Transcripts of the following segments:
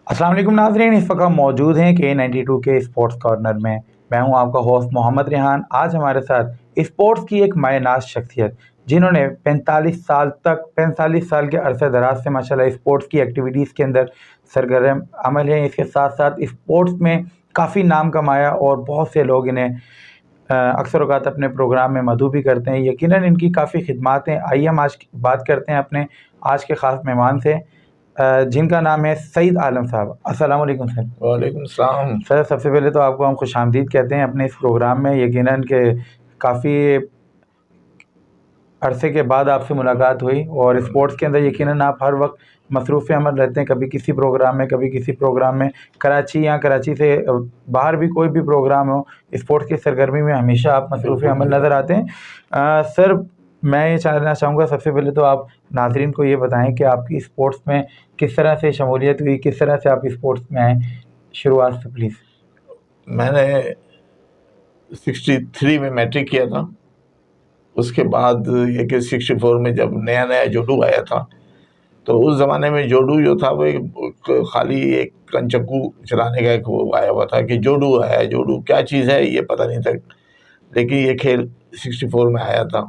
अस्सलाम वालेकुम नाज़रीन, इस वक्त हम मौजूद हैं K92 के स्पोर्ट्स कॉर्नर में। मैं हूं आपका होस्ट मोहम्मद रेहान। आज हमारे साथ स्पोर्ट्स की एक मायनाज शख्सियत जिन्होंने 45 साल के अरसे दराज से माशाल्लाह स्पोर्ट्स की एक्टिविटीज़ के अंदर सरगर्म अमल है। इसके साथ साथ स्पोर्ट्स में काफ़ी नाम कमाया और बहुत से लोग इन्हें अक्सर औक़ात अपने प्रोग्राम में मदऊ भी करते हैं। यकीनन इनकी काफ़ी खिदमात हैं। आइए हम आज बात करते हैं अपने आज के ख़ास मेहमान से, जिनका नाम है सईद आलम साहब। अस्सलाम वालेकुम सर। वालेकुम सलाम। सर, सबसे पहले तो आपको हम खुशामदीद कहते हैं अपने इस प्रोग्राम में। यकीनन के काफ़ी अरसे के बाद आपसे मुलाकात हुई और स्पोर्ट्स के अंदर यकीनन आप हर वक्त मसरूफ़ अमल रहते हैं, कभी किसी प्रोग्राम में, कभी किसी प्रोग्राम में। कराची या कराची से बाहर भी कोई भी प्रोग्राम हो, स्पोर्ट्स की सरगर्मी में हमेशा आप मसरूफ़ अमल नज़र आते हैं। सर, मैं ये जानना चाहूँगा, सबसे पहले तो आप नाज़रीन को ये बताएं कि आपकी स्पोर्ट्स में किस तरह से शमूलियत हुई, किस तरह से आप स्पोर्ट्स में आए, शुरुआत से प्लीज़। मैंने 63 में मैट्रिक किया था। उसके बाद ये कि 64 में जब नया नया जोडू आया था, तो उस ज़माने में जोडू जो था वो एक खाली एक कंचक्कू चलाने का एक वो आया हुआ था कि जोडू आया। जोडू क्या चीज़ है ये पता नहीं था, लेकिन ये खेल 64 में आया था।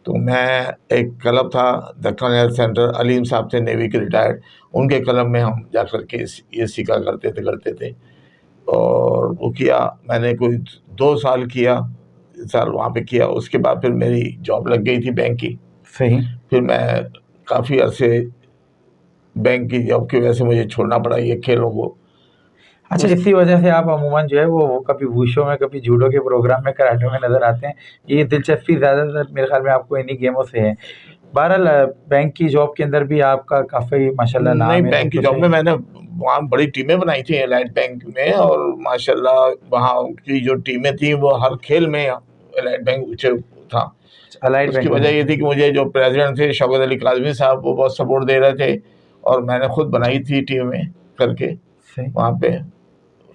तो मैं एक क्लब था दक्कन हेल्थ सेंटर, अलीम साहब थे नेवी के रिटायर्ड, उनके क्लब में हम जा कर के ये सीखा करते थे। और वो किया मैंने, कोई 2 साल किया, साल वहाँ पे किया। उसके बाद फिर मेरी जॉब लग गई थी बैंक की। सही। फिर मैं काफ़ी अरसे बैंक की जॉब की वजह से मुझे छोड़ना पड़ा ये खेलों को। अच्छा, इसी वजह से आप अमूमन जो है वो कभी वुशो में, कभी जूडो के प्रोग्राम में, कराटे में नज़र आते हैं। ये दिलचस्पी ज़्यादातर मेरे ख्याल में आपको इन्हीं गेमों से है। बहरहाल, बैंक की जॉब के अंदर भी आपका काफ़ी माशाल्लाह नाम नहीं, है। बैंक की जॉब में मैंने वहाँ बड़ी टीमें बनाई थी एलाइट बैंक में, और माशाल्लाह वहाँ की जो टीमें थी वो हर खेल में एलाइट बैंक ऊँचे था। अलाइड उसकी बैंक वजह में। ये थी कि मुझे जो प्रेसिडेंट थे शौकत अली काज़मी साहब, वो बहुत सपोर्ट दे रहे थे, और मैंने खुद बनाई थी टीमें करके सही। वहाँ पे।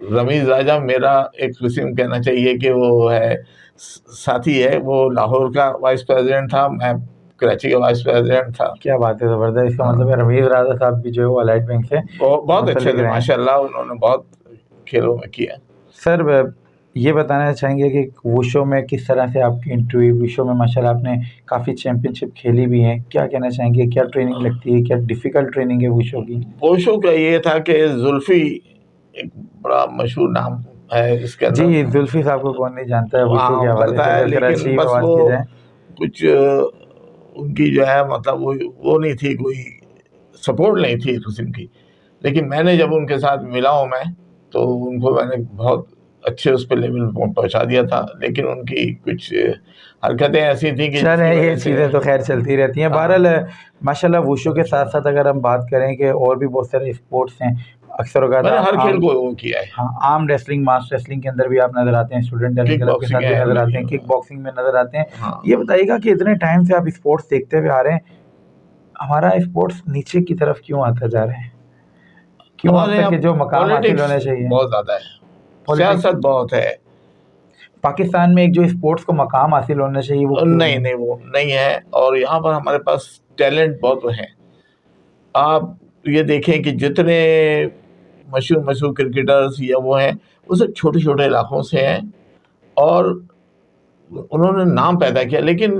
रमीज़ राजा मेरा एक किस्म कहना चाहिए कि वो है साथी है, वो लाहौर का वाइस प्रेसिडेंट था, मैं कराची का वाइस प्रेसिडेंट था। क्या बात है, ज़बरदस्त। इसका हाँ। मतलब है रमीज़ राजा साहब भी जो है वो अलाइड बैंक से बहुत अच्छे मुंसलिक थे रहे हैं। माशाल्लाह, उन्होंने बहुत खेलों में किया। सर, ये बताना चाहेंगे कि वुशो में किस तरह से आपकी एंट्री हुई? वुशो में माशाल्लाह आपने काफ़ी चैंपियनशिप खेली भी हैं। क्या कहना चाहेंगे, क्या ट्रेनिंग लगती है, क्या डिफ़िकल्ट ट्रेनिंग है वुशो की? वुशो का ये था कि जुल्फ़ी एक बड़ा मशहूर नाम है इसके अंदर। जी, जुल्फ़ी साहब को कौन नहीं जानता है वुशो के वहाँ हवाले करता से, है, अगर लेकिन कराची में बस बात वो की जाए। कुछ उनकी जो है मतलब वो नहीं थी, कोई सपोर्ट नहीं थी इस किस्म की। लेकिन मैंने जब उनके साथ मिला हूँ मैं, तो उनको मैंने बहुत अच्छे उस पे लेवल पर पहुँचा दिया था। लेकिन उनकी कुछ हरकतें ऐसी थी कि चलें, जिसकी ये वजह से चीज़ें तो खैर चलती रहती हैं। बहरहाल, माशाल्लाह वुशो के साथ-साथ अगर हम बात करें कि और भी बहुत सारे स्पोर्ट्स हैं, अक्सर औक़ात मैंने आप हर खेल को वो किया है। हाँ, आर्म रेसलिंग, मास रेसलिंग के अंदर भी आप नज़र आते हैं, स्टूडेंट रनिंग किक क्लब के बॉक्सिंग साथ भी है नज़र आते मेरी। हैं, किक बॉक्सिंग में नज़र आते हैं। हाँ। ये बताइएगा कि इतने टाइम से आप स्पोर्ट्स देखते हुए आ रहे हैं, हमारा स्पोर्ट्स नीचे की तरफ क्यों आता जा रहा है? क्यों अब हमारे तक यहाँ के जो मकाम हासिल पॉलिटिक्स होने चाहिए? बहुत ज़्यादा है, पॉलिटिक्स। सियासत बहुत है। पाकिस्तान में एक जो स्पोर्ट्स को मकाम हासिल होना चाहिए वो क्यों नहीं, नहीं है? नहीं वो नहीं है, और यहाँ पर हमारे पास टैलेंट बहुत हैं। आप ये देखें कि जितने मशहूर क्रिकेटर्स या वो हैं, वो सब छोटे-छोटे इलाकों से हैं, और उन्होंने नाम पैदा किया। लेकिन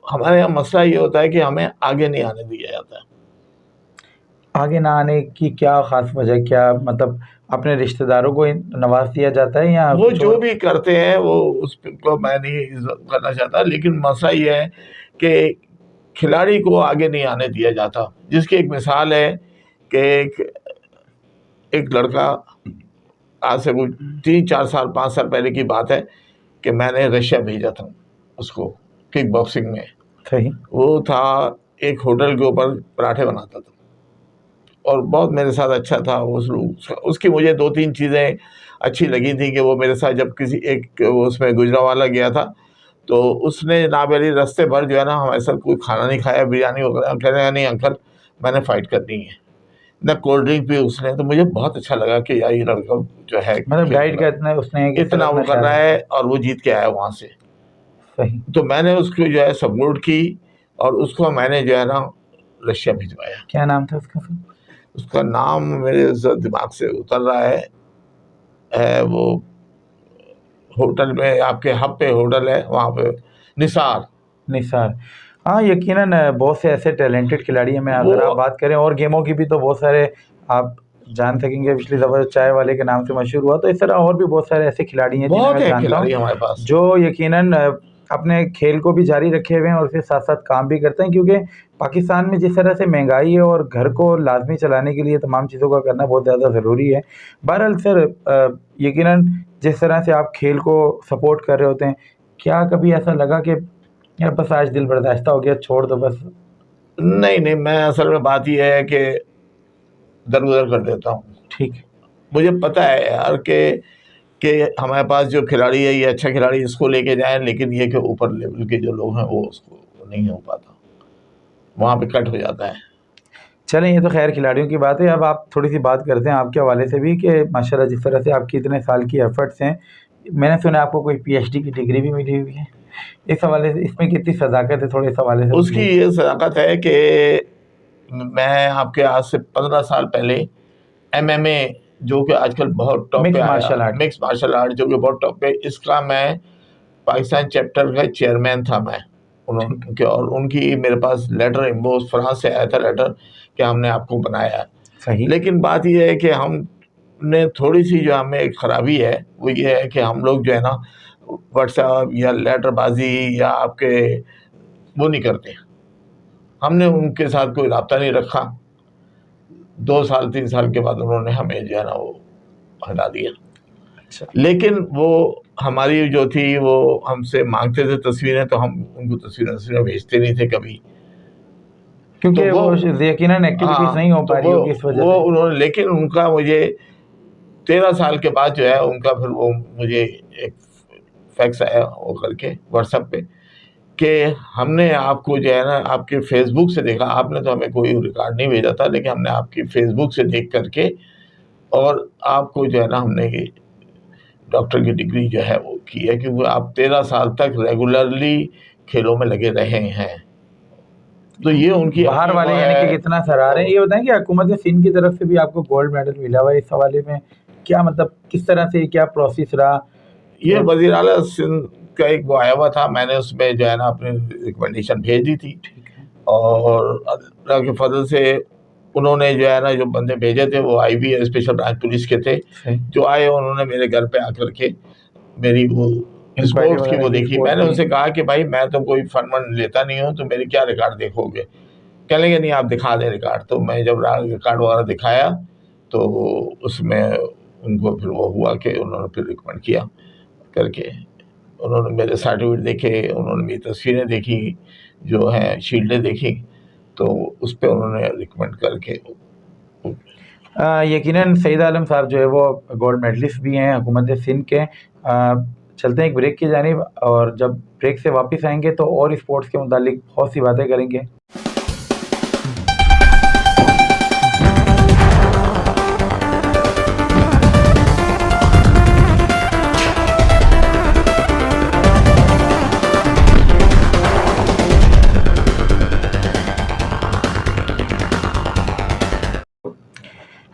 हमारे यहाँ मसला ये होता है कि हमें आगे नहीं आने दिया जाता है। आगे ना आने की क्या ख़ास वजह, क्या मतलब अपने रिश्तेदारों को नवाज़ दिया जाता है या वो कुछ जो और? भी करते हैं वो उसको मैं नहीं इज़्ज़त करना चाहता, लेकिन मसला ये है कि खिलाड़ी को आगे नहीं आने दिया जाता। जिसकी एक मिसाल है कि एक लड़का, आज से कुछ 3-4 साल 5 साल पहले की बात है, कि मैंने रशिया भेजा था उसको किक बॉक्सिंग में। सही। वो था एक होटल के ऊपर पराठे बनाता था, और बहुत मेरे साथ अच्छा था उसकी मुझे 2-3 चीज़ें अच्छी लगी थी कि वो मेरे साथ जब किसी एक उसमें गुजरांवाला गया था, तो उसने नाबेली रास्ते भर जो है ना हमारे साथ कोई खाना नहीं खाया, बिरयानी वगैरह। कह रहे हैं नहीं अंकल, मैंने फ़ाइट करनी है, ना कोल्ड ड्रिंक पी उसने। तो मुझे बहुत अच्छा लगा कि यार ये लड़का जो है मतलब गाइड का इतना उसने इतना वो कर रहा है, और वो जीत के आया वहाँ से। सही। तो मैंने उसको जो है सपोर्ट की, और उसको मैंने जो है ना रशिया भिजवाया। क्या नाम था उसका सर? उसका नाम मेरे दिमाग से उतर रहा है वो होटल में, आपके हब पे होटल है वहाँ पे, निसार। निसार, हाँ यकीनन बहुत से ऐसे टैलेंटेड खिलाड़ी हैं। मैं अगर वो आप बात करें और गेमों की भी तो बहुत सारे आप जान सकेंगे। पिछली दफा चाय वाले के नाम से मशहूर हुआ, तो इस तरह और भी बहुत सारे ऐसे खिलाड़ी हैं जिन्हें बहुत मैं है जानता खिलाड़ी हूँ हमारे पास। जो यकीनन अपने खेल को भी जारी रखे हुए हैं और उसके साथ साथ काम भी करते हैं, क्योंकि पाकिस्तान में जिस तरह से महंगाई है और घर को लाजमी चलाने के लिए तमाम चीज़ों का करना बहुत ज़्यादा ज़रूरी है। बहरहाल सर, यकीनन जिस तरह से आप खेल को सपोर्ट कर रहे होते हैं, क्या कभी ऐसा लगा कि यार बस आज दिल बर्दाश्त हो गया, छोड़ दो बस? नहीं नहीं, मैं असल में बात यह है कि दर गुजर कर देता हूँ। ठीक है। मुझे पता है यार कि हमारे पास जो खिलाड़ी है ये अच्छा खिलाड़ी, इसको लेके जाएं, लेकिन ये कि ऊपर लेवल के जो लोग हैं वो उसको नहीं हो पाता, वहाँ पे कट हो जाता है। चलें, ये तो खैर खिलाड़ियों की बात है। अब आप थोड़ी सी बात करते हैं आपके हवाले से भी कि माशाल्लाह जिस तरह से आपकी इतने साल की एफर्ट्स हैं, मैंने सुना आपको कोई पीएचडी की डिग्री भी मिली हुई है। इस हवाले से इसमें कितनी सदाकत है, थोड़े इस हवाले से उसकी बताइए। ये सदाकत है कि मैं आपके आज से 15 साल पहले एमएमए, जो कि आजकल बहुत टॉप पे मिक्स आया, martial art. Mix martial art जो कि बहुत टॉप पे, इसका मैं पाकिस्तान चैप्टर का चेयरमैन था मैं ठीक। उनके, और उनकी मेरे पास लेटर इम्बोस फ्रांस से आया था लेटर कि हमने आपको बनाया है। सही। लेकिन बात यह है कि हमने थोड़ी सी जो हमें एक खराबी है वो ये है कि हम लोग जो है ना व्हाट्सएप या लेटरबाजी या आपके वो नहीं करते। हमने उनके साथ कोई रब्ता नहीं रखा। 2 साल 3 साल के बाद उन्होंने हमें जो है ना वो हटा दिया। अच्छा। लेकिन वो हमारी जो थी वो हमसे मांगते थे तस्वीरें, तो हम उनको तस्वीरें भेजते नहीं थे कभी। क्योंकि तो वो यकीनन एक्टिविटीज हाँ, नहीं हो तो पा रही होगी इस वजह वो से। उन्होंने, लेकिन उनका मुझे 13 साल के बाद जो है उनका फिर वो मुझे एक फैक्स आया वो करके व्हाट्सएप पे कि हमने आपको जो है ना आपके फेसबुक से देखा, आपने तो हमें कोई रिकॉर्ड नहीं भेजा था, लेकिन हमने आपकी फेसबुक से देख करके और आपको जो है ना हमने ये डॉक्टर की डिग्री जो है वो की है, क्योंकि आप 13 साल तक रेगुलरली खेलों में लगे रहे हैं। तो ये उनकी बाहर अपनी वाले वो यानी कि है। कितना सराह रहे हैं। ये बताएं कि हुकूमत सिंध की तरफ से भी आपको गोल्ड मेडल मिला हुआ है, इस हवाले में क्या मतलब किस तरह से क्या प्रोसेस रहा? ये वज़ीर आला सिंध का एक वो आया हुआ था, मैंने उसमें जो है ना अपनी रिकमेंडेशन भेज दी थी, ठीक है। और अल्लाह के फजल से उन्होंने जो है ना जो बंदे भेजे थे वो आईबी स्पेशल ब्रांच पुलिस के थे। सही। जो आए उन्होंने मेरे घर पे आकर के मेरी वो इंक्वायरी स्पोर्ट्स की वगैरह वो की, देखी। स्पोर्ट्स मैंने की। उनसे कहा कि भाई मैं तो कोई फंड वंड लेता नहीं हूँ, तो मेरी क्या रिकॉर्ड देखोगे? कह लेंगे नहीं आप दिखा दें रिकॉर्ड। तो मैं जब रिकॉर्ड वगैरह दिखाया तो उसमें उनको फिर वो हुआ कि उन्होंने फिर रिकमेंड किया करके। उन्होंने मेरे सर्टिफिकेट देखे, उन्होंने मेरी तस्वीरें देखी जो हैं, शील्डें देखी, तो उस पे उन्होंने रिकमेंड करके यकीनन सईद आलम साहब जो है वो गोल्ड मेडलिस्ट भी हैं हुकूमत सिंध के। चलते हैं एक ब्रेक की जानिब, और जब ब्रेक से वापस आएंगे तो और स्पोर्ट्स के मुतालिक बहुत सी बातें करेंगे।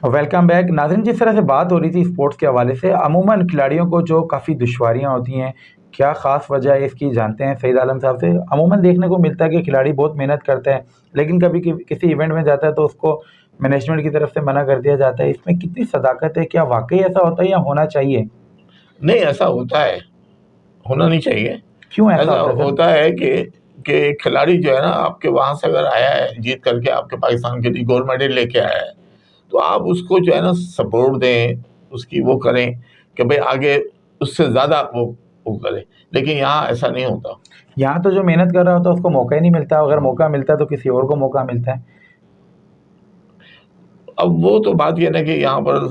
वेलकम बैक नाज़रीन। जिस तरह से बात हो रही थी स्पोर्ट्स के हवाले से, अमूमन खिलाड़ियों को जो काफ़ी दुश्वारियाँ होती हैं, क्या ख़ास वजह है इसकी जानते हैं सईद आलम साहब से। अमूमन देखने को मिलता है कि खिलाड़ी बहुत मेहनत करता है, लेकिन कभी किसी इवेंट में जाता है तो उसको मैनेजमेंट की तरफ से मना कर दिया जाता है। इसमें कितनी सदाकत है? क्या वाकई ऐसा होता है या होना चाहिए? नहीं, ऐसा होता है, होना नहीं चाहिए। क्यों ऐसा ऐसा होता है सर? होता है कि खिलाड़ी जो है ना आपके वहाँ से अगर आया है जीत करके, आपके पाकिस्तान के लिए गोल्ड मेडल लेके आया है, तो आप उसको जो है ना सपोर्ट दें, उसकी वो करें कि भाई आगे उससे ज़्यादा वो करें। लेकिन यहाँ ऐसा नहीं होता। यहाँ तो जो मेहनत कर रहा होता है उसको मौका ही नहीं मिलता, अगर मौका मिलता है तो किसी और को मौका मिलता है। अब वो तो बात ये ना कि यहाँ पर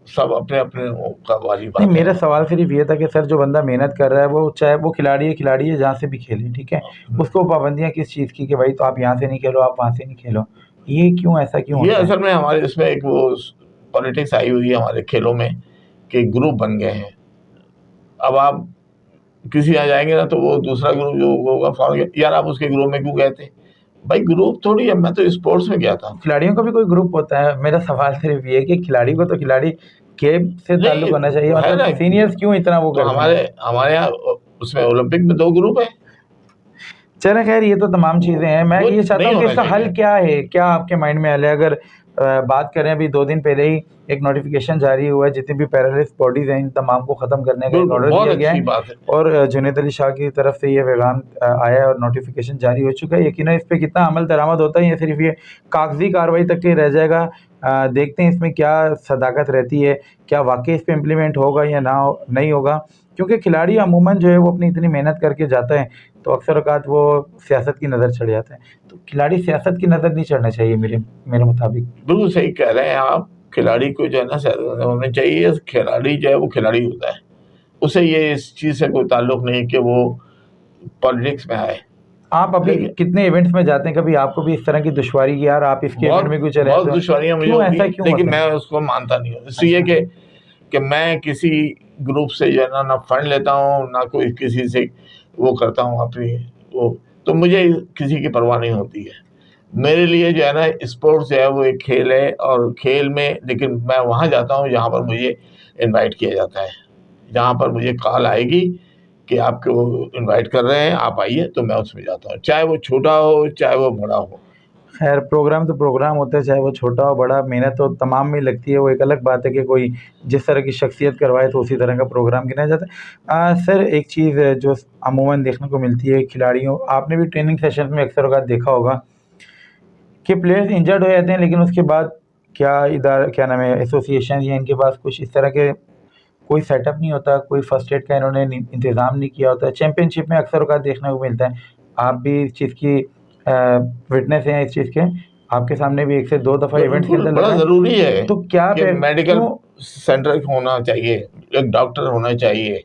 सब अपने अपने का वाली नहीं, बात मेरा है। सवाल सिर्फ ये था कि सर जो बंदा मेहनत कर रहा है वो चाहे वो खिलाड़ी है जहाँ से भी खेले, ठीक है, उसको पाबंदियाँ किस चीज़ की कि भाई तो आप यहाँ से नहीं खेलो, आप वहाँ से नहीं खेलो, ये क्यों, ऐसा क्यों ये होता है? असल में हमारे इसमें एक वो पॉलिटिक्स आई हुई है हमारे खेलों में कि ग्रुप बन गए हैं। अब आप किसी यहाँ जाएंगे ना तो वो दूसरा ग्रुप जो होगा फॉर्म, यार आप उसके ग्रुप में क्यों गए थे? भाई ग्रुप थोड़ी है, मैं तो स्पोर्ट्स में गया था। खिलाड़ियों का भी कोई ग्रुप होता है? मेरा सवाल सिर्फ ये है कि खिलाड़ी को तो खिलाड़ी के से ताल्लुक नहीं होना चाहिए, है मतलब ना, सीनियर्स क्यों इतना वो तो करते हैं? हमारे हमारे यहाँ उसमें ओलंपिक में 2 ग्रुप है। चलें खैर, ये तो तमाम चीज़ें हैं। मैं वो ये चाहता नहीं हूँ कि होना इसका हल चाहिए। क्या है, क्या आपके माइंड में हल है? अगर बात करें, अभी 2 दिन पहले ही एक नोटिफिकेशन जारी हुआ है, जितनी भी पैरालिस्ट बॉडीज़ हैं इन तमाम को ख़त्म करने का एक बिल्कुल, ऑर्डर बहुत दिया गया अच्छी है बात है। और जुनैद अली शाह की तरफ से ये पैगाम आया है और नोटिफिकेशन जारी हो चुका है। यकीनन इस पे कितना अमल दरामद होता है, ये सिर्फ ये कागज़ी कार्रवाई तक ही रह जाएगा। देखते हैं इसमें क्या सदाकत रहती है, क्या वाक़ई इस पे इम्प्लीमेंट होगा या नहीं होगा। क्योंकि खिलाड़ी अमूमन जो है वो अपनी इतनी मेहनत करके जाता है, तो अक्सर औक़ात वो सियासत की नज़र चढ़ जाता है। तो खिलाड़ी सियासत की नज़र नहीं चढ़ना चाहिए मेरे मेरे मुताबिक। बिल्कुल सही कह रहे हैं आप। खिलाड़ी को जो है ना सैलरी होनी चाहिए। खिलाड़ी जो है वो खिलाड़ी होता है, उसे ये इस चीज़ से कोई ताल्लुक नहीं कि वो पॉलिटिक्स में आए। आप अभी लेकिन कितने इवेंट्स में जाते हैं, कभी आपको भी इस तरह की दुश्वारी की यार आप इसके इवेंट में क्यों चले बहुत आते हो? दुश्वारियां मुझे क्यों होती ऐसा हैं, क्यों लेकिन होता मैं है? उसको मानता नहीं हूँ। इसलिए अच्छा। कि मैं किसी ग्रुप से जो है ना फंड लेता हूँ, ना कोई किसी से वो करता हूँ अपनी वो, तो मुझे किसी की परवाह नहीं होती है। मेरे लिए जो है ना स्पोर्ट्स जो है वो एक खेल है, और खेल में लेकिन मैं वहाँ जाता हूँ जहाँ पर मुझे इनवाइट किया जाता है, जहाँ पर मुझे कॉल आएगी कि आपको इनवाइट कर रहे हैं, आप आइए, तो मैं उसमें जाता हूँ, चाहे वो छोटा हो चाहे वो बड़ा हो। खैर, प्रोग्राम तो प्रोग्राम होता है, चाहे वो छोटा हो बड़ा, मेहनत तो तमाम में लगती है। वो एक अलग बात है कि कोई जिस तरह की शख्सियत करवाए तो उसी तरह का प्रोग्राम गिना जाता है। सर, एक चीज़ है जो अमूमन देखने को मिलती है खिलाड़ियों, आपने भी ट्रेनिंग सेशन में अक्सर औक़ात देखा होगा कि प्लेयर्स इंजर्ड हो जाते हैं, लेकिन उसके बाद क्या नाम है, एसोसिएशन या इनके पास कुछ इस तरह के कोई सेटअप नहीं होता, कोई फर्स्ट एड का इन्होंने इंतज़ाम नहीं किया होता है। चैंपियनशिप में अक्सर औक़ात देखने को मिलता है। आप भी इस चीज़ की विटनेस हैं इस चीज़ के, आपके सामने भी 1 से 2 दफ़ा इवेंट्स के बिल्कुल, अंदर बड़ा लगा है। ज़रूरी है तो क्या कि पे मेडिकल क्यों सेंटर होना चाहिए, एक डॉक्टर होना चाहिए।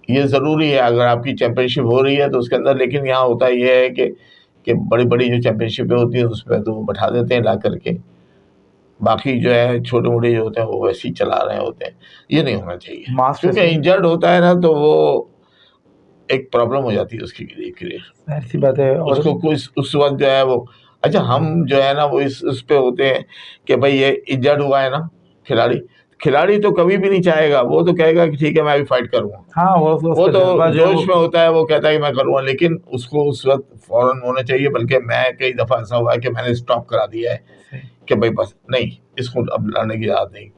ये ज़रूरी है अगर आपकी चैंपियनशिप हो रही है तो उसके अंदर। लेकिन यहाँ होता ये है कि बड़ी-बड़ी जो चैंपियनशिपें होती हैं उसमें तो वो बैठा देते हैं ला करके। बाकी जो है छोटे-मोटे जो होते हैं वो वैसे ही चला रहे होते हैं। ये नहीं होना चाहिए, मास क्योंकि रेसलिंग? इंजर्ड होता है ना तो वो एक प्रॉब्लम हो जाती है उसके लिए। ज़ाहिर-सी बात है। और उसको कोई उस वक़्त जो है वो, अच्छा हम जो है ना वो इस पे होते हैं कि भाई ये इंजर्ड हुआ है ना खिलाड़ी, खिलाड़ी तो कभी भी नहीं चाहेगा, वो तो कहेगा कि ठीक है मैं अभी फाइट करूँगा। हाँ, वो वो उसका तो जज़्बा जो है वो जोश में होता है, वो कहता है कि मैं करूँगा, लेकिन उसको उस वक़्त फ़ौरन होना चाहिए। बल्कि मैं कई दफ़ा ऐसा हुआ है कि मैंने स्टॉप करा दिया है सही। कि भाई बस नहीं, इसको अब लड़ने की ज़रूरत नहीं।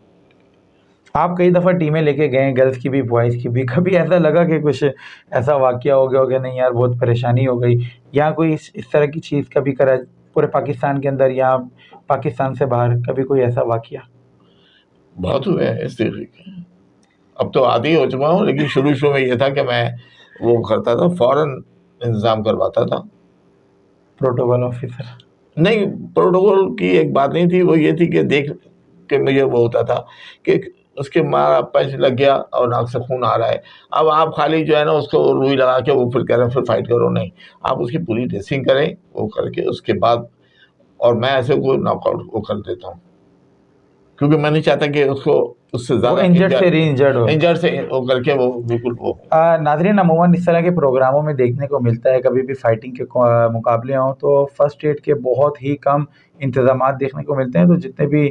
आप कई दफ़ा टीमें लेके गए हैं, गर्ल्स की भी, बॉयज़ की भी। कभी ऐसा लगा कि कुछ ऐसा वाक़या हो गया हो कि नहीं यार बहुत परेशानी हो गई, या कोई इस तरह की चीज़ कभी करा पूरे पाकिस्तान के अंदर या पाकिस्तान से बाहर, कभी कोई ऐसा वाक़या? बहुत हुए हैं इस तरीके के। अब तो आदी हो चुका हूँ, लेकिन शुरू-शुरू में ये था कि मैं वो करता था, फ़ौरन इंतज़ाम करवाता था। Protocol officer. नहीं, प्रोटोकॉल की एक बात नहीं थी, वो ये थी कि देख के मुझे वो होता था कि उसके मारा पंच लग गया और नाक से खून आ रहा है। अब आप खाली जो है ना उसको रुई लगा के वो फिर कह रहे हैं फिर फाइट करो, नहीं। आप उसकी पूरी ड्रेसिंग करें, वो करके उसके बाद, और मैं ऐसे कोई नॉकआउट वो कर देता हूँ। क्योंकि मैं नहीं चाहता कि उसको उससे वो ज़्यादा इंजर्ड से री-इंजर्ड हो। इंजर्ड से वो करके वो बिल्कुल वो नाज़रीन, अमूमन इस तरह के प्रोग्रामों में देखने को मिलता है, कभी भी फाइटिंग के मुकाबले हों तो फर्स्ट एड के बहुत ही कम इंतज़ामात देखने को मिलते हैं। तो जितने भी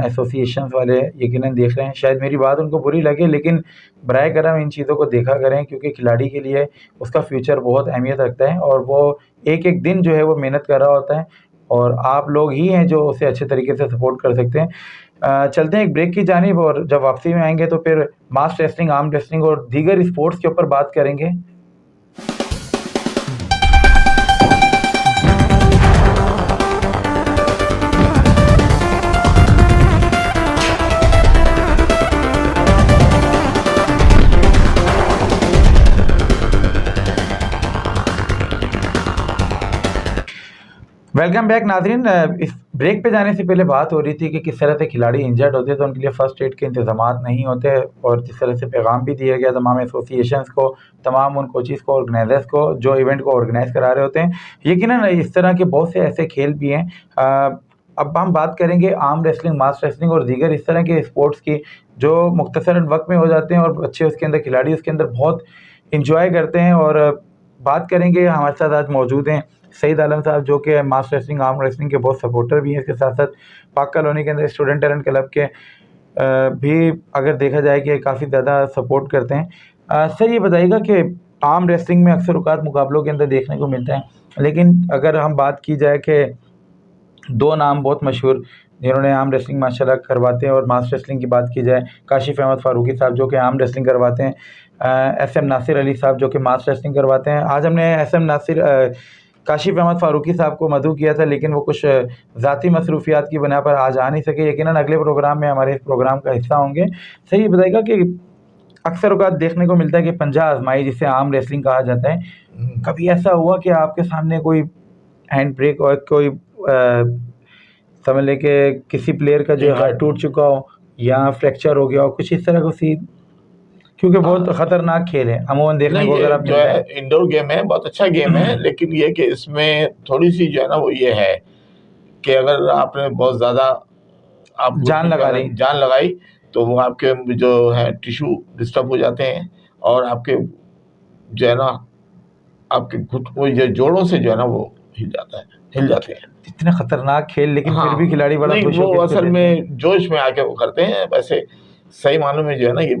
एसोसिएशंस वाले यकीनन देख रहे हैं, शायद मेरी बात उनको बुरी लगे, लेकिन बराए करम इन चीज़ों को देखा करें, क्योंकि खिलाड़ी के लिए उसका फ्यूचर बहुत अहमियत रखता है और वो एक-एक दिन जो है वो मेहनत कर रहा होता है और आप लोग ही हैं जो उसे अच्छे तरीके से सपोर्ट कर सकते हैं। चलते हैं एक ब्रेक की जानिब, और जब वापसी में आएँगे तो फिर मास रेसलिंग, आर्म रेसलिंग और दीगर स्पोर्ट्स के ऊपर बात करेंगे। वेलकम बैक नाज़रीन। इस ब्रेक पे जाने से पहले बात हो रही थी कि किस तरह से खिलाड़ी इंजर्ड होते हैं तो उनके लिए फ़र्स्ट एड के इंतज़ामात नहीं होते, और जिस तरह से पैगाम भी दिया गया तमाम एसोसिएशंस को, तमाम उन कोचेज़ को, ऑर्गेनाइज़र्स को जो इवेंट को ऑर्गेनाइज़ करा रहे होते हैं। यकीनन इस तरह के बहुत से ऐसे खेल भी हैं। अब हम बात करेंगे आर्म रेसलिंग, मास रेसलिंग और दीगर इस तरह के स्पोर्ट्स की, जो मुख्तसरन वक़्त में हो जाते हैं और बच्चे उसके अंदर, खिलाड़ी उसके अंदर बहुत एन्जॉय करते हैं। और बात करेंगे, हमारे साथ आज मौजूद हैं सईद आलम साहब जो कि मास रेसलिंग, आर्म रेसलिंग के बहुत सपोर्टर भी हैं। इसके साथ साथ पाक कॉलोनी के अंदर स्टूडेंट टैलेंट क्लब के भी अगर देखा जाए कि काफ़ी ज़्यादा सपोर्ट करते हैं। सर ये बताइएगा कि आर्म रेसलिंग में अक्सर औकात मुकाबलों के अंदर देखने को मिलता है, लेकिन अगर हम बात की जाए कि दो नाम बहुत मशहूर जिन्होंने आर्म रेसलिंग माशाल्लाह करवाते हैं, और मास रेसलिंग की बात की जाए काशिफ अहमद फ़ारूकी साहब जो कि आर्म रेसलिंग करवाते हैं, एसएम नासिर अली साहब जो कि मास रेसलिंग करवाते हैं। आज हमने काशिफ अहमद फ़ारूकी साहब को मदऊ किया था, लेकिन वो कुछ ज़ाती मसरूफियात की बिना पर आज आ नहीं सके। यकीनन अगले प्रोग्राम में हमारे इस प्रोग्राम का हिस्सा होंगे। सर ये बताइएगा कि अक्सर औकात देखने को मिलता है कि पंजा आजमाई जिसे आर्म रेसलिंग कहा जाता है, कभी ऐसा हुआ कि आपके सामने कोई हैंड ब्रेक और कोई समझ लें कि किसी प्लेयर का जो हाथ टूट चुका हो या फ्रैक्चर हो गया हो, कुछ इस तरह का सीन? क्योंकि बहुत खतरनाक खेल है अमूमन देखने को अगर आप जो है इंडोर गेम है, बहुत अच्छा गेम है, लेकिन ये कि इसमें थोड़ी सी जो है ना वो ये है कि अगर आपने बहुत ज़्यादा आप जान लगाई तो वो आपके जो है टिश्यू डिस्टर्ब हो जाते हैं, और आपके जो है ना आपके घुटनों जोड़ों से जो है ना वो हिल जाते हैं। इतने खतरनाक खेल, लेकिन हाँ, फिर भी खिलाड़ी बड़ा नहीं, खुश वो होकर असल में जोश में आके वो करते हैं। वैसे सही मानों में जो है ना ये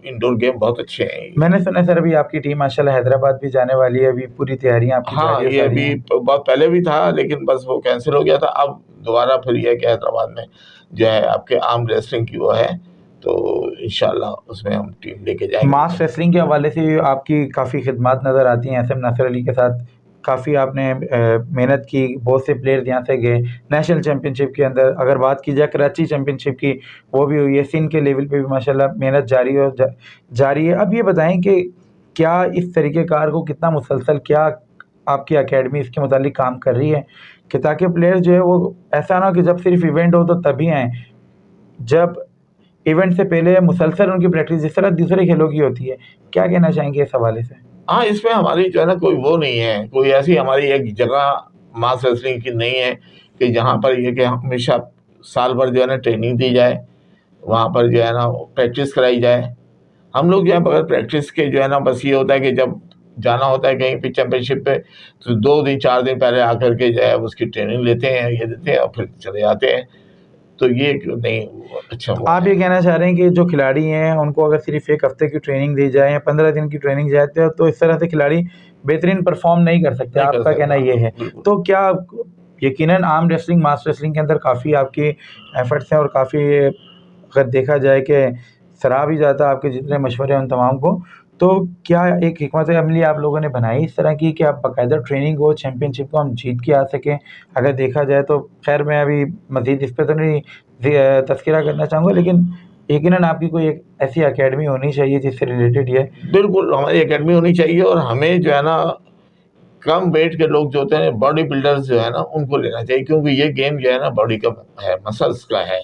इंडोर गेम बहुत अच्छे हैं। मैंने सुना है सर अभी आपकी टीम माशाल्लाह हैदराबाद भी जाने वाली है, अभी पूरी तैयारियां आपकी हाँ, ये अभी बहुत पहले भी था, लेकिन बस वो कैंसिल हो गया था। अब दोबारा फिर ये कि हैदराबाद में जो है आपके आर्म रेसलिंग की वो है, तो इंशाल्लाह उसमें हम टीम लेके जाएंगे। मास रेसलिंग के हवाले से आपकी काफ़ी खिदमात नज़र आती हैं। एसएम नासिर अली के साथ काफ़ी आपने मेहनत की, बहुत से प्लेयर्स यहाँ से गए नेशनल चैम्पियनशिप के अंदर। अगर बात की जाए कराची चैम्पियनशिप की, वो भी हुई है। सिंध के लेवल पे भी माशाल्लाह मेहनत जारी है। अब ये बताएं कि क्या इस तरीक़ेकार को कितना मुसलसल, क्या आपकी अकेडमी इसके मुतालिक काम कर रही है कि ताकि प्लेयर्स जो है वो ऐसा ना हो कि जब सिर्फ इवेंट हो तो तभी आएँ, जब इवेंट से पहले मुसलसल उनकी प्रैक्टिस जिस तरह दूसरे खेलों की होती है? क्या कहना चाहेंगे इस हवाले से? हाँ, इसमें हमारी जो है ना कोई वो नहीं है, कोई ऐसी हमारी एक जगह मास रेसलिंग की नहीं है कि जहाँ पर ये कि हमेशा साल भर जो है ना ट्रेनिंग दी जाए, वहाँ पर जो है ना प्रैक्टिस कराई जाए। हम लोग जो है बगैर प्रैक्टिस के जो है ना बस ये होता है कि जब जाना होता है कहीं पे चैम्पियनशिप पे, तो 2 दिन 4 दिन पहले आकर के जो है उसकी ट्रेनिंग लेते हैं, ये देते हैं और फिर चले जाते हैं। तो ये नहीं अच्छा हुआ। आप ये कहना चाह रहे हैं कि जो खिलाड़ी हैं उनको अगर सिर्फ 1 हफ्ते की ट्रेनिंग दी जाए या 15 दिन की ट्रेनिंग जाती है तो इस तरह से खिलाड़ी बेहतरीन परफॉर्म नहीं कर सकते, आपका कहना ये है? तो क्या यकीनन आर्म रेसलिंग, मास रेसलिंग के अंदर काफ़ी आपकी एफर्ट्स हैं और काफ़ी अगर देखा जाए कि सराहा भी जाता है आपके जितने मशवरे हैं उन तमाम को, तो क्या एक हिकमत अमली आप लोगों ने बनाई इस तरह की कि आप बाकायदा ट्रेनिंग हो, चैम्पियनशिप को हम जीत के आ सकें? अगर देखा जाए तो खैर मैं अभी मज़ीद इस पे तो नहीं तज़किरा करना चाहूँगा, लेकिन यकीनन आपकी कोई एक ऐसी अकेडमी होनी चाहिए जिससे रिलेटेड ये। बिल्कुल, हमारी अकेडमी होनी चाहिए, और हमें जो है ना कम वेट के लोग जो होते हैं, बॉडी बिल्डर्स जो है ना उनको लेना चाहिए, क्योंकि ये गेम जो है ना बॉडी का है, मसल्स का है।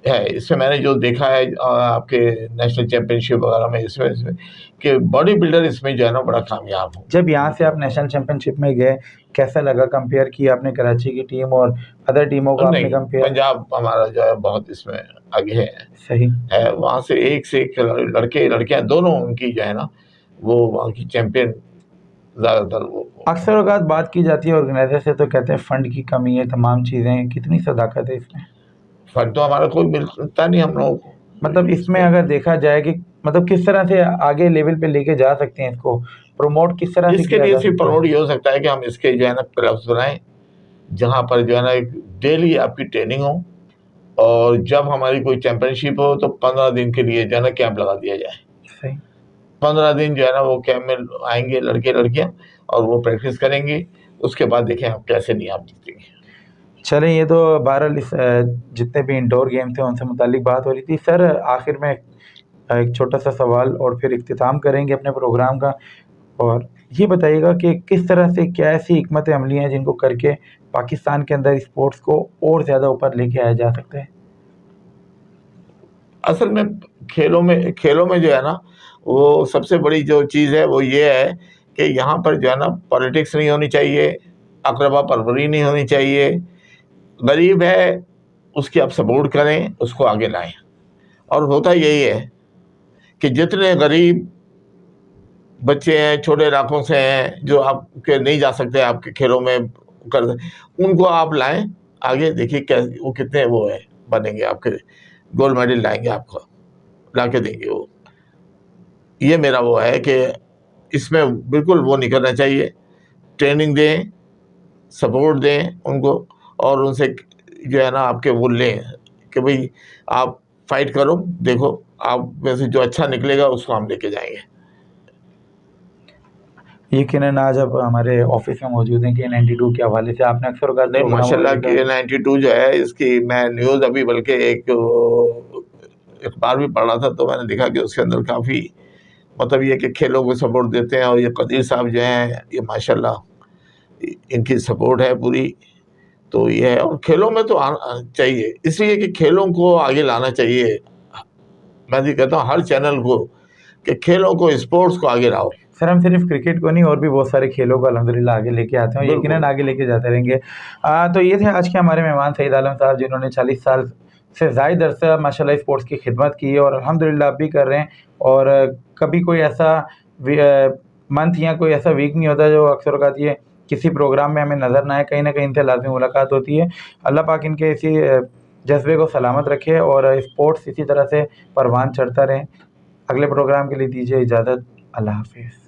इसमें मैंने जो देखा है आपके नेशनल चैम्पियनशिप वगैरह में इसमें कि बॉडी बिल्डर इसमें जो है ना बड़ा कामयाब हो। जब यहाँ से आप नेशनल चैम्पियनशिप में गए, कैसा लगा? कंपेयर किया आपने कराची की टीम और अदर टीमों को आपने कंपेयर? पंजाब हमारा जो है बहुत इसमें आगे है। सही है, वहाँ से एक लड़के लड़कियाँ दोनों उनकी जो है ना वो वहाँ की चैंपियन ज़्यादातर। वो अक्सर औकात बात की जाती है ऑर्गेनाइजर से तो कहते हैं फंड की कमी है, तमाम चीज़ें, कितनी सदाकत है इसमें? फंड तो हमारा कोई मिलता नहीं हम लोगों को। मतलब इसमें अगर देखा जाए कि मतलब किस तरह से आगे लेवल पे लेके जा सकते हैं, इसको प्रमोट किस तरह से इसके लिए सिर्फ प्रमोट ये हो सकता है कि हम इसके जो है ना क्लब्स बनाएं, जहाँ पर जो है ना एक डेली आपकी ट्रेनिंग हो, और जब हमारी कोई चैंपियनशिप हो तो 15 दिन के लिए जो है ना कैंप लगा दिया जाए। सही 15 दिन जो है ना वो कैंप में आएंगे लड़के लड़कियाँ, और वो प्रैक्टिस करेंगे। उसके बाद देखें आप कैसे नहीं आप जीतेंगे। चलें, ये तो बहरहाल इस जितने भी इंडोर गेम थे उनसे मुतालिक बात हो रही थी। सर आखिर में एक छोटा सा सवाल और फिर इख्तिताम करेंगे अपने प्रोग्राम का, और ये बताइएगा कि किस तरह से क्या ऐसी हिकमत अमली हैं जिनको करके पाकिस्तान के अंदर स्पोर्ट्स को और ज़्यादा ऊपर लेके आया जा सकता है? असल में खेलों में जो है ना वो सबसे बड़ी जो चीज़ है वो ये है कि यहाँ पर जो है ना पॉलिटिक्स नहीं होनी चाहिए, अकरबा परवरी नहीं होनी चाहिए। गरीब है उसकी आप सपोर्ट करें, उसको आगे लाएं। और होता यही है कि जितने गरीब बच्चे हैं, छोटे इलाकों से हैं, जो आपके नहीं जा सकते आपके खेलों में कर, उनको आप लाएं आगे, देखिए क्या वो कितने वो है बनेंगे, आपके गोल्ड मेडल लाएंगे, आपको ला के देंगे वो। ये मेरा वो है कि इसमें बिल्कुल वो नहीं करना चाहिए, ट्रेनिंग दें, सपोर्ट दें उनको, और उनसे जो है ना आपके वो लें कि भाई आप फाइट करो, देखो आप में से जो अच्छा निकलेगा उसको हम लेके जाएंगे। यकीनन आज आप हमारे ऑफिस में मौजूद हैं K92 के हवाले से। आपने अक्सर औकात नहीं प्रोग्राम माशाल्लाह वगैरह का K92 जो है, इसकी मैं न्यूज़ अभी बल्कि एक अखबार भी पढ़ रहा था, तो मैंने देखा कि उसके अंदर काफ़ी मतलब ये कि खेलों को सपोर्ट देते हैं, और ये कदीर साहब जो हैं ये माशाल्लाह इनकी सपोर्ट है पूरी। तो ये है, और खेलों में तो आना चाहिए, इसलिए कि खेलों को आगे लाना चाहिए। मैं भी कहता हूँ हर चैनल को कि खेलों को, स्पोर्ट्स को आगे लाओ। सर, हम सिर्फ क्रिकेट को नहीं और भी बहुत सारे खेलों को अल्हम्दुलिल्लाह आगे लेके आते हैं और यकीनन बिल्कुल। आगे लेके जाते रहेंगे। तो ये थे आज के हमारे मेहमान सईद आलम साहब, जिन्होंने 40 साल से ज़ायद अरसा माशाल्लाह स्पोर्ट्स की खिदमत की है और अल्हम्दुलिल्लाह अब भी कर रहे हैं। और कभी कोई ऐसा मंथ या कोई ऐसा वीक नहीं होता जो अक्सर औकात ये किसी प्रोग्राम में हमें नज़र ना आए, कहीं ना कहीं इनसे लाज़मी मुलाकात होती है। अल्लाह पाक इनके इसी जज्बे को सलामत रखे और स्पोर्ट्स इसी तरह से परवान चढ़ता रहे। अगले प्रोग्राम के लिए दीजिए इजाज़त। अल्लाह हाफिज़।